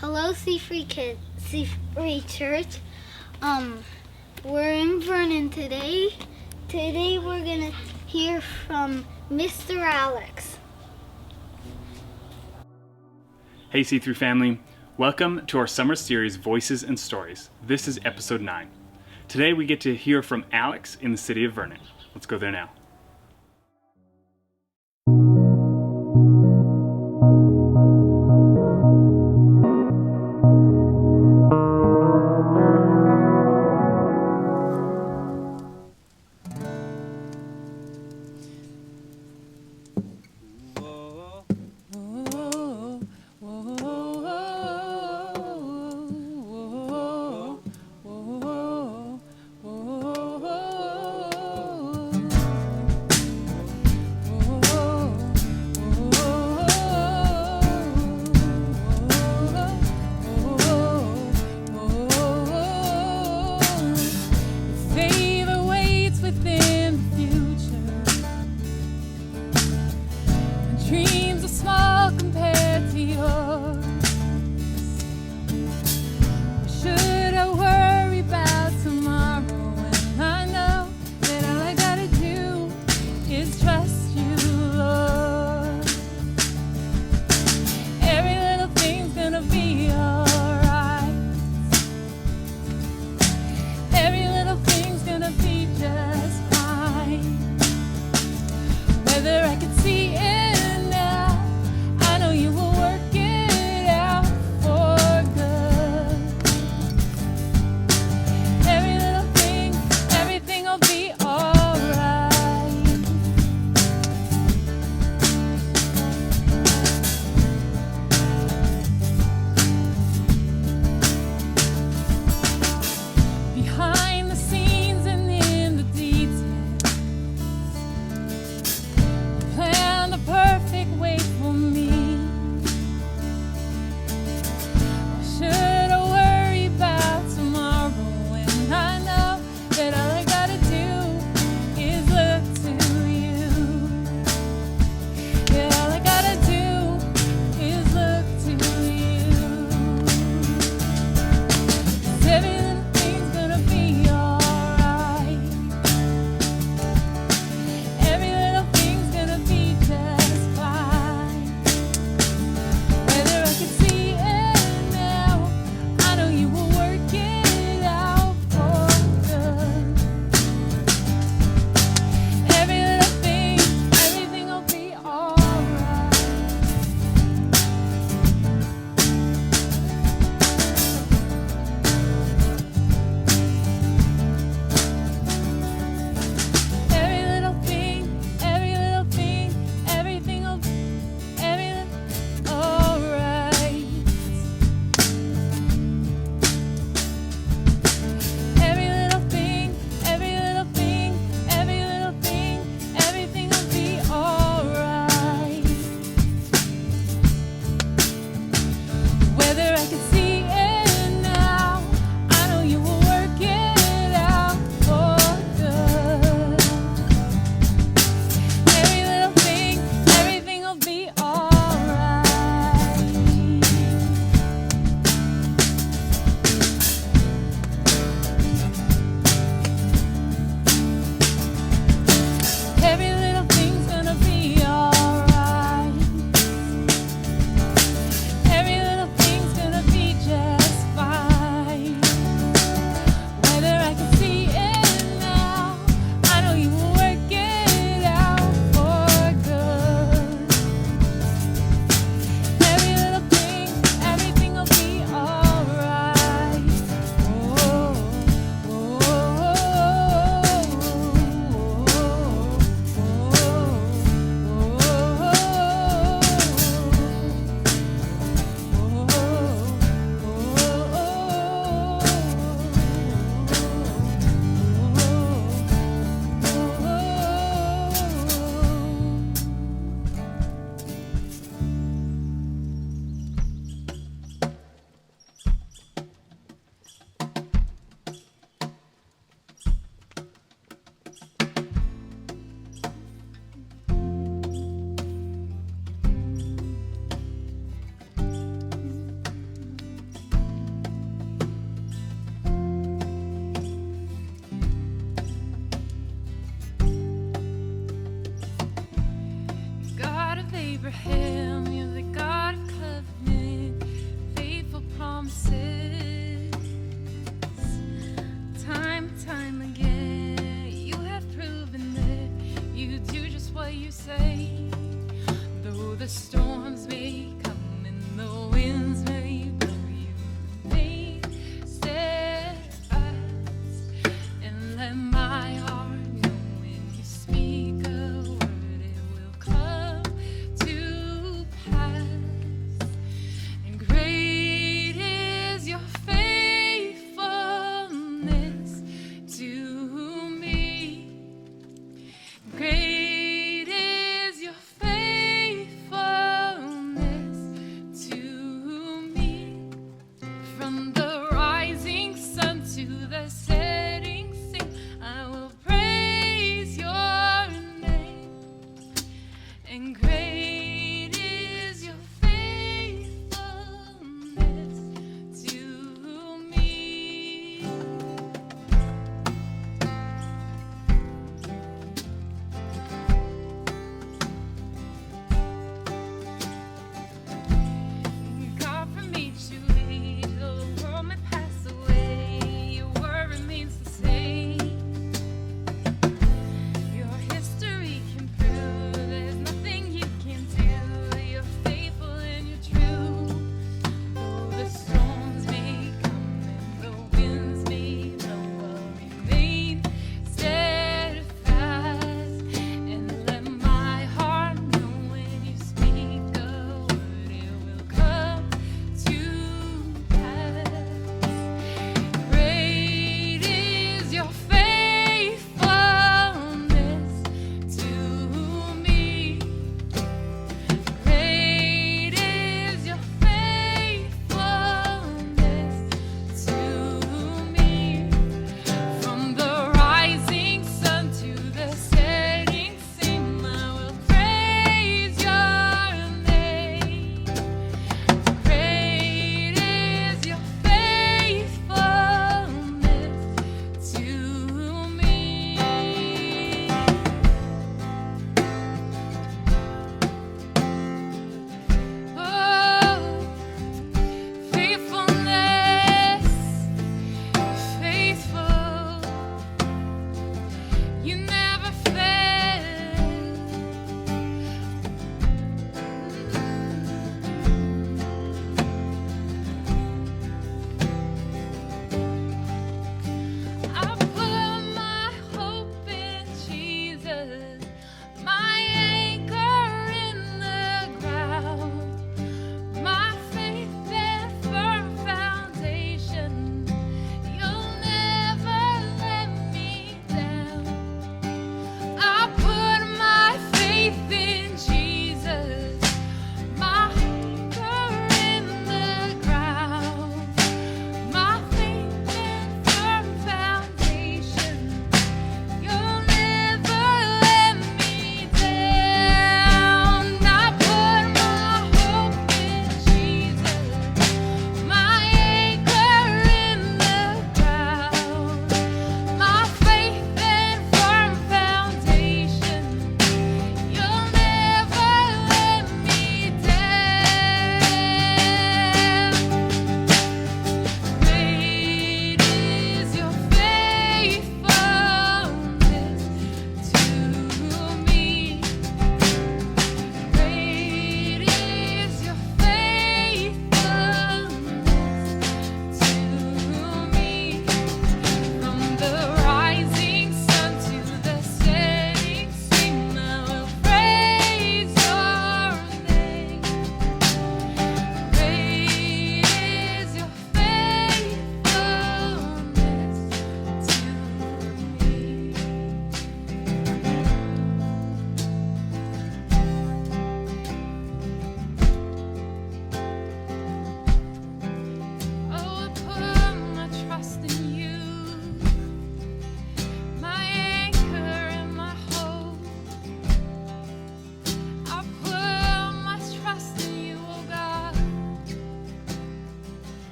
Hello, C3 Kids, C3 Church. We're in Vernon today. Today we're gonna hear from Mr. Alex. Hey C3 family, welcome to our summer series Voices and Stories. This is episode 9. Today we get to hear from Alex in the city of Vernon. Let's go there now. From the rising sun to the setting sun, I will praise your name. And great is your faithfulness to me. God, from age to age, the world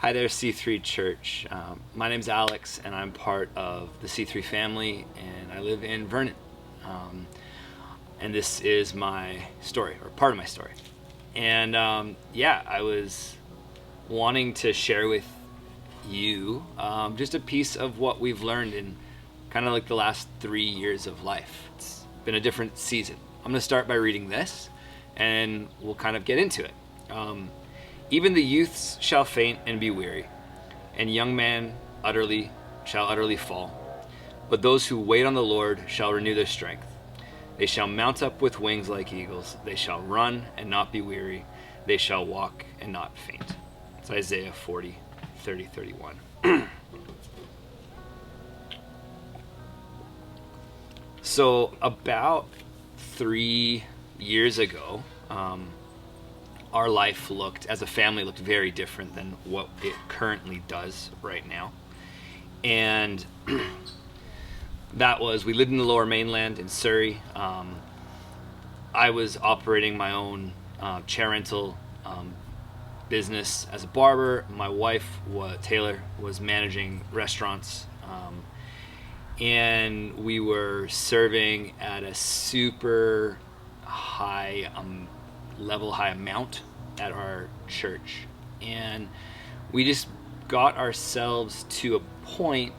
Hi there, C3 Church. My name's Alex, and I'm part of the C3 family, and I live in Vernon. And this is my story, or part of my story. And I was wanting to share with you just a piece of what we've learned in kind of like the last 3 years of life. It's been a different season. I'm going to start by reading this, and we'll kind of get into it. Even the youths shall faint and be weary, and young men shall utterly fall. But those who wait on the Lord shall renew their strength. They shall mount up with wings like eagles. They shall run and not be weary. They shall walk and not faint. It's Isaiah 40, 30, 31. So about 3 years ago, our life as a family looked very different than what it currently does right now. And we lived in the Lower Mainland in Surrey. I was operating my own chair rental business as a barber. My wife, Taylor, was managing restaurants. And we were serving at a super high high amount at our church, and we just got ourselves to a point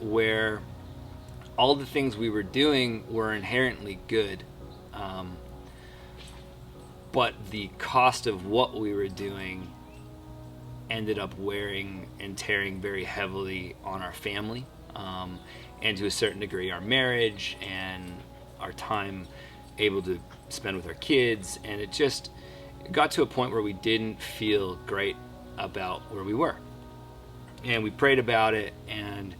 where all the things we were doing were inherently good, but the cost of what we were doing ended up wearing and tearing very heavily on our family, and to a certain degree our marriage and our time able to spend with our kids. And it got to a point where we didn't feel great about where we were, and we prayed about it, and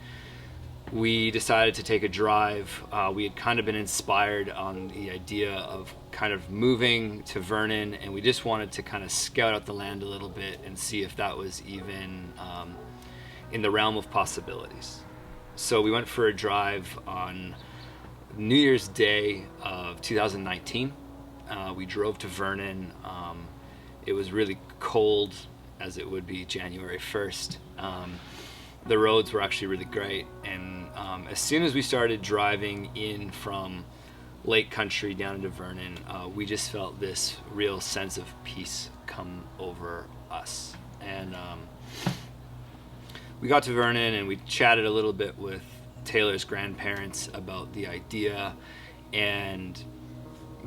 we decided to take a drive. We had kind of been inspired on the idea of kind of moving to Vernon, and we just wanted to kind of scout out the land a little bit and see if that was even in the realm of possibilities. So we went for a drive on New Year's Day of 2019. We drove to Vernon. It was really cold, as it would be January 1st. The roads were actually really great, and as soon as we started driving in from Lake Country down into Vernon, we just felt this real sense of peace come over us. And we got to Vernon, and we chatted a little bit with Taylor's grandparents about the idea, and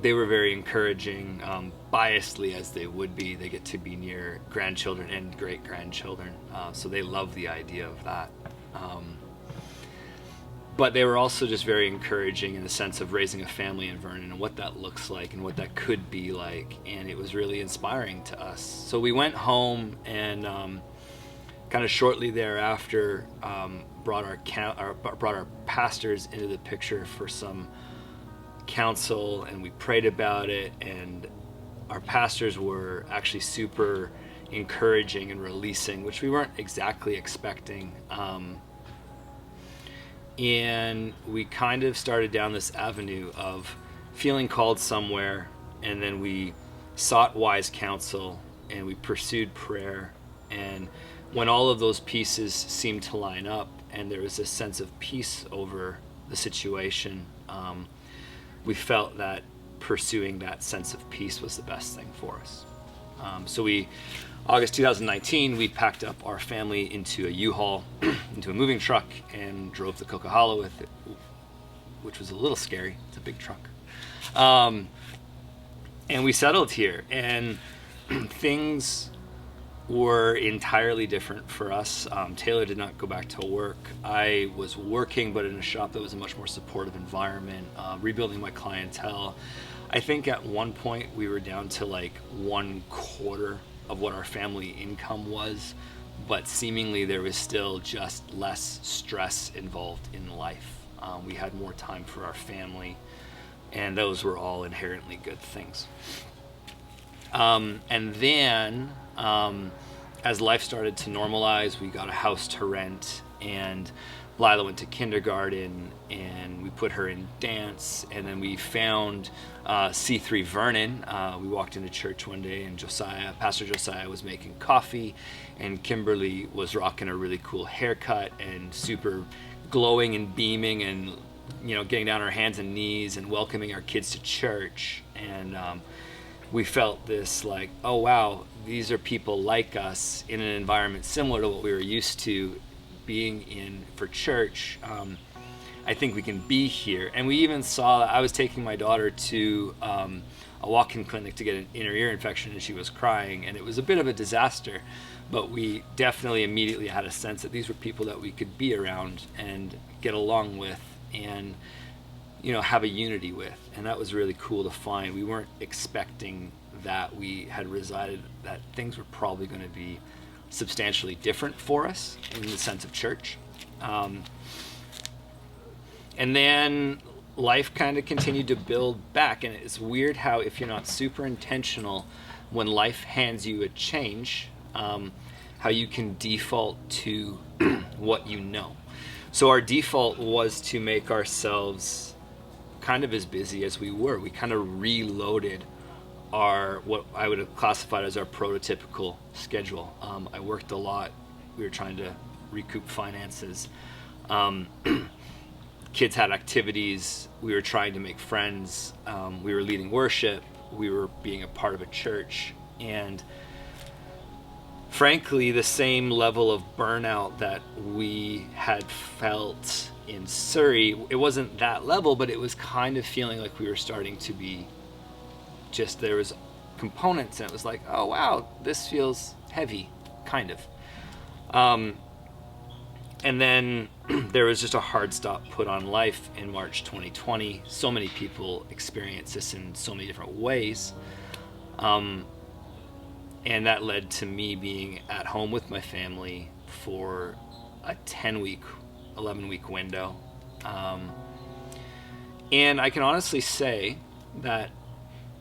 they were very encouraging, biasedly as they would be. They get to be near grandchildren and great-grandchildren, so they love the idea of that. But they were also just very encouraging in the sense of raising a family in Vernon and what that looks like and what that could be like, and it was really inspiring to us. So we went home, and kind of shortly thereafter brought our pastors into the picture for some counsel, and we prayed about it, and our pastors were actually super encouraging and releasing, which we weren't exactly expecting. And we kind of started down this avenue of feeling called somewhere, and then we sought wise counsel, and we pursued prayer. And when all of those pieces seemed to line up, and there was a sense of peace over the situation, we felt that pursuing that sense of peace was the best thing for us. So August 2019, we packed up our family into a U-Haul, into a moving truck, and drove to Coquihalla with it, which was a little scary. It's a big truck. And we settled here, and things were entirely different for us. Taylor did not go back to work. I was working, but in a shop that was a much more supportive environment, rebuilding my clientele. I think at one point we were down to like 1/4 of what our family income was, but seemingly there was still just less stress involved in life. We had more time for our family, and those were all inherently good things. And then as life started to normalize, we got a house to rent, and Lila went to kindergarten, and we put her in dance, and then we found C3 Vernon. We walked into church one day, and Pastor Josiah was making coffee, and Kimberly was rocking a really cool haircut and super glowing and beaming, and getting down on her hands and knees and welcoming our kids to church. And we felt this like, oh wow, these are people like us in an environment similar to what we were used to being in for church. I think we can be here. And we even saw, I was taking my daughter to a walk-in clinic to get an inner ear infection, and she was crying, and it was a bit of a disaster, but we definitely immediately had a sense that these were people that we could be around and get along with and have a unity with. And that was really cool to find. We weren't expecting that. We had resided that things were probably going to be substantially different for us in the sense of church. And then life kind of continued to build back, and it's weird how if you're not super intentional, when life hands you a change, how you can default to what you know. So our default was to make ourselves kind of as busy as we were. We kind of reloaded what I would have classified as our prototypical schedule. I worked a lot. We were trying to recoup finances. Kids had activities. We were trying to make friends. We were leading worship. We were being a part of a church. And frankly, the same level of burnout that we had felt in Surrey, it wasn't that level, but it was kind of feeling like we were starting to be there was components, and it was like, oh wow, this feels heavy, kind of. And then there was just a hard stop put on life in March 2020. So many people experience this in so many different ways. And that led to me being at home with my family for a 10-week, 11-week window. And I can honestly say that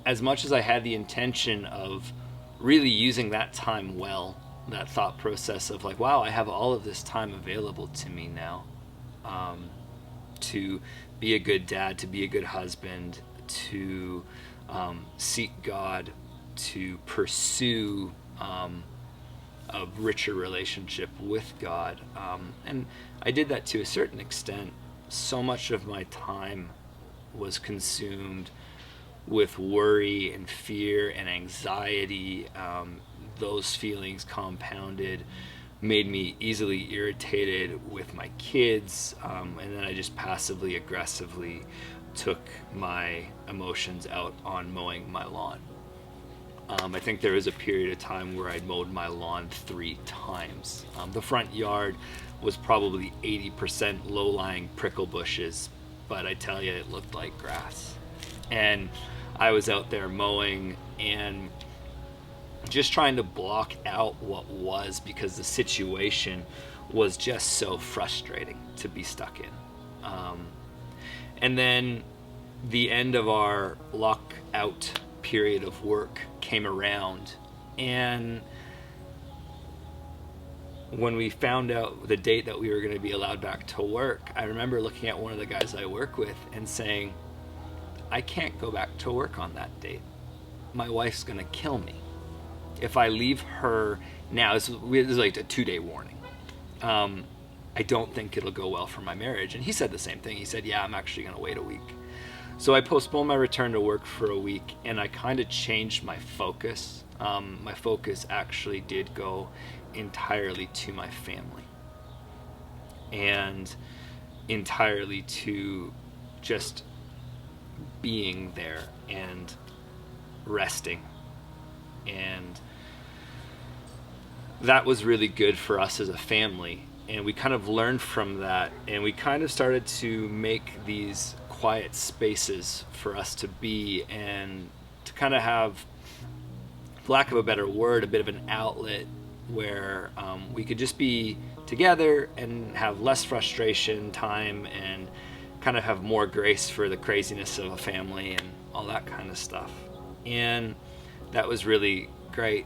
as much as I had the intention of really using that time well, that thought process of like, wow, I have all of this time available to me now, to be a good dad, to be a good husband, to seek God, to pursue a richer relationship with God. And I did that to a certain extent. So much of my time was consumed with worry and fear and anxiety. Those feelings compounded made me easily irritated with my kids, and then I just passively aggressively took my emotions out on mowing my lawn. I think there was a period of time where I'd mowed my lawn 3 times. The front yard was probably 80% low-lying prickle bushes, but I tell you, it looked like grass. And I was out there mowing and just trying to block out what was, because the situation was just so frustrating to be stuck in. And then the end of our lockout period of work came around, and when we found out the date that we were going to be allowed back to work, I remember looking at one of the guys I work with and saying, I can't go back to work on that date. My wife's going to kill me. If I leave her now, this is like a 2-day warning. I don't think it'll go well for my marriage. And he said the same thing. He said, yeah, I'm actually going to wait a week. So I postponed my return to work for a week, and I kind of changed my focus. My focus actually did go entirely to my family and entirely to just being there and resting. And that was really good for us as a family. And we kind of learned from that, and we kind of started to make these quiet spaces for us to be and to kind of have, for lack of a better word, a bit of an outlet where we could just be together and have less frustration time and kind of have more grace for the craziness of a family and all that kind of stuff. And that was really great.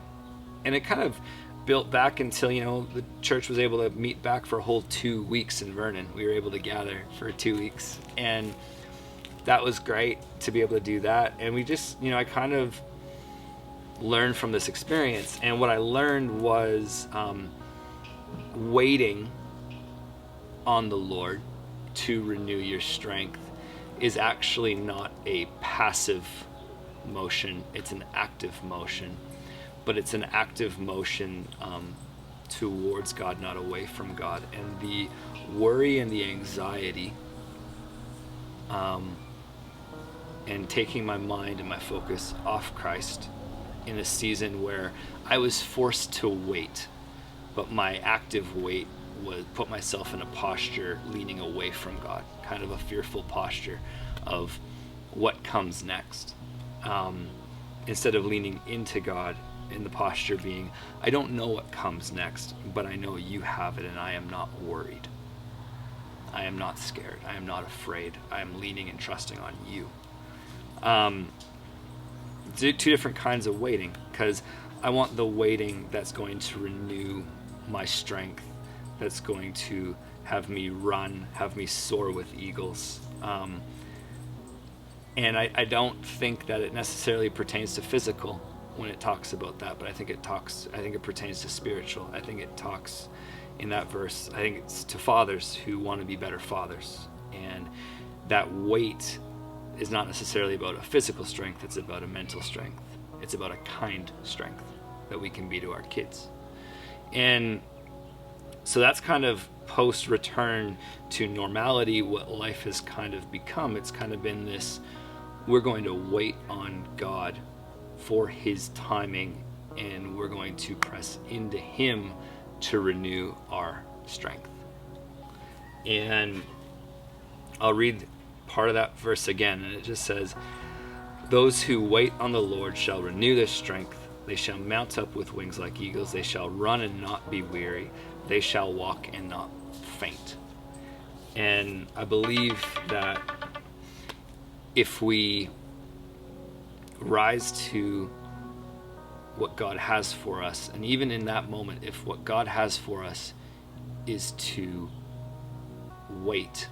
And it kind of built back until, the church was able to meet back for a whole 2 weeks in Vernon. We were able to gather for 2 weeks, and that was great to be able to do that. And we just, I kind of learned from this experience. And what I learned was waiting on the Lord to renew your strength is actually not a passive motion. It's an active motion, but it's an active motion towards God, not away from God. And the worry and the anxiety and taking my mind and my focus off Christ in a season where I was forced to wait, but my active wait was put myself in a posture leaning away from God, kind of a fearful posture of what comes next, instead of leaning into God in the posture being, I don't know what comes next, but I know you have it, and I am not worried. I am not scared. I am not afraid. I am leaning and trusting on you. Two different kinds of waiting, because I want the waiting that's going to renew my strength, that's going to have me run, have me soar with eagles. And I don't think that it necessarily pertains to physical when it talks about that, but I think it pertains to spiritual. I think it talks in that verse, I think it's to fathers who want to be better fathers. And that weight is not necessarily about a physical strength, it's about a mental strength. It's about a kind strength that we can be to our kids. And so that's kind of post-return to normality, what life has kind of become. It's kind of been this, we're going to wait on God for his timing, and we're going to press into him to renew our strength. And I'll read part of that verse again, and it just says, those who wait on the Lord shall renew their strength. They shall mount up with wings like eagles. They shall run and not be weary. They shall walk and not faint. And I believe that if we rise to what God has for us, and even in that moment, if what God has for us is to wait,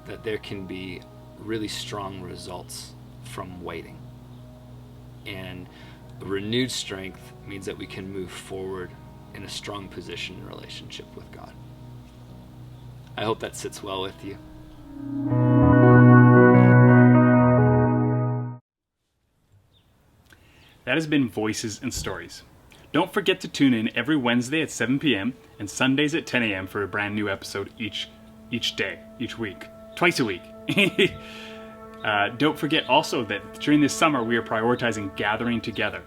that there can be really strong results from waiting. And renewed strength means that we can move forward in a strong position in relationship with God. I hope that sits well with you. That has been Voices and Stories. Don't forget to tune in every Wednesday at 7 p.m. and Sundays at 10 a.m. for a brand new episode each day, each week, twice a week. Don't forget also that during this summer we are prioritizing gathering together.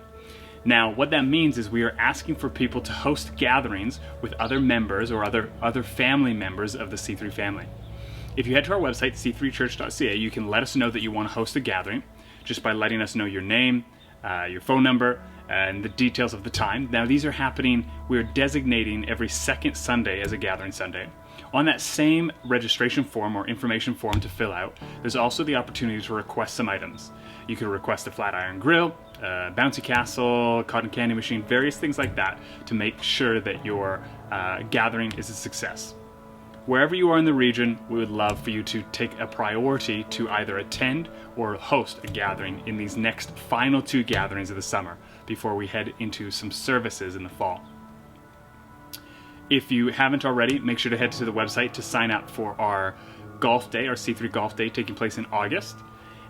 Now, what that means is we are asking for people to host gatherings with other members or other family members of the C3 family. If you head to our website, c3church.ca, you can let us know that you want to host a gathering just by letting us know your name, your phone number, and the details of the time. Now, these are happening, we're designating every second Sunday as a gathering Sunday. On that same registration form or information form to fill out, there's also the opportunity to request some items. You can request a flat iron grill, a bouncy castle, cotton candy machine, various things like that to make sure that your gathering is a success. Wherever you are in the region, we would love for you to take a priority to either attend or host a gathering in these next final 2 gatherings of the summer before we head into some services in the fall. If you haven't already, make sure to head to the website to sign up for our golf day, our C3 golf day taking place in August.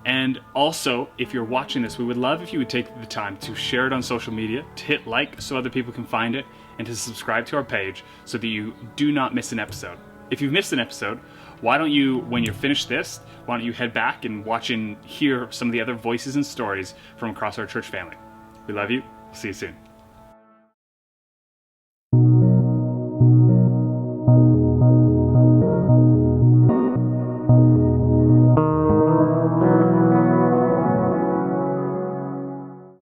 And also, if you're watching this, we would love if you would take the time to share it on social media, to hit like so other people can find it, and to subscribe to our page so that you do not miss an episode. If you've missed an episode, why don't you, when you're finished this, why don't you head back and watch and hear some of the other voices and stories from across our church family. We love you. See you soon.